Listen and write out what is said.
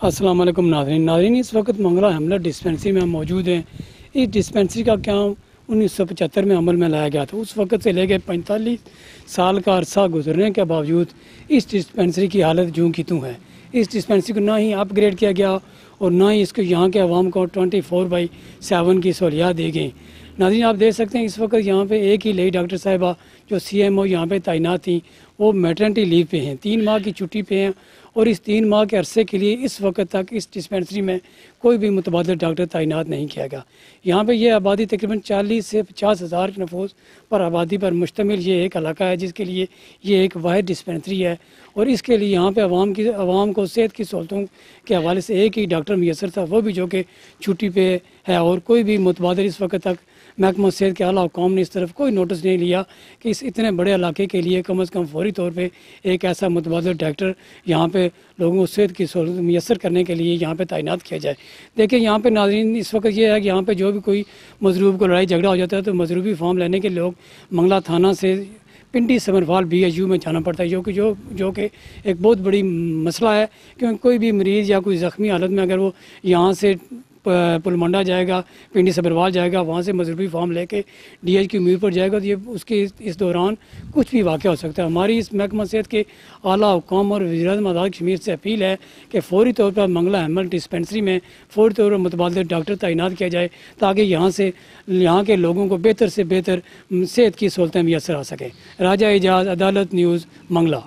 अस्सलाम वालेकुम नाज़रीन, इस वक्त मंगला हमला डिस्पेंसरी में हम मौजूद हैं। इस डिस्पेंसरी का क्या 1975 में अमल में लाया गया था। उस वक्त से लेकर 45 साल का अरसा गुजरने के बावजूद इस डिस्पेंसरी की हालत जूं की तूं है। इस डिस्पेंसरी को ना ही अपग्रेड किया गया और ना ही इसको यहाँ के अवाम को 24/7 की सहूलियात दी गई। नाज़रीन, आप देख सकते हैं इस वक्त यहाँ पे एक ही लेडी डॉक्टर साहिबा जो CMO यहाँ पे तैनात थी, वो मैटरनिटी लीव पे हैं, 3 माह की छुट्टी पे हैं और इस 3 माह के अरसे के लिए इस वक्त तक इस डिस्पेंसरी में कोई भी मुतबादल डॉक्टर तैनात नहीं किया गया। यहाँ पे ये आबादी तकरीबन 40 से 50 हज़ार नफूस पर आबादी पर मुश्तमिल ये एक इलाका है, जिसके लिए ये एक वाहिद डिस्पेंसरी है और इसके लिए यहाँ पे अवाम को सेहत की सहूलतों के हवाले से एक ही डॉक्टर मैसर था, वो भी जो कि छुट्टी पे है और कोई भी मुतबादल इस वक्त तक महकमा सेहत के आला हुकाम ने इस तरफ कोई नोटिस नहीं लिया कि इस इतने बड़े इलाके के लिए कम अज़ कम फौरी तौर पे एक ऐसा मुतबादल डॉक्टर यहाँ पे लोगों को सेहत की सहूलत मैसर करने के लिए यहाँ पे तैनात किया जाए। देखिए यहाँ पे नाज़रीन, इस वक्त ये है कि यहाँ पे जो भी कोई मजरूब को लड़ाई झगड़ा हो जाता है तो मजरूबी फॉर्म लेने के लोग मंगला थाना से पिंडी समरवाल BHU में जाना पड़ता है, जो कि एक बहुत बड़ी मसला है, क्योंकि कोई भी मरीज़ या कोई ज़ख्मी हालत में अगर वो यहाँ से पुलमंडा जाएगा, पिंडी सबरवाल जाएगा, वहाँ से मजरूबी फॉर्म लेके DH की उम्मीद पर जाएगा तो ये उसके इस दौरान कुछ भी वाक़या हो सकता है। हमारी इस महकमा सेहत के आला हुकाम और वज़ीर-ए-आज़म आज़ाद कश्मीर से अपील है कि फ़ौरी तौर पर मंगला हमल डिस्पेंसरी में फ़ौरी तौर पर मुतबादल डॉक्टर तैनात किया जाए ताकि यहाँ के लोगों को बेहतर से बेहतर सेहत की सहूलतें मैसर आ सकें। राजा एजाज़, अदालत न्यूज़, मंगला।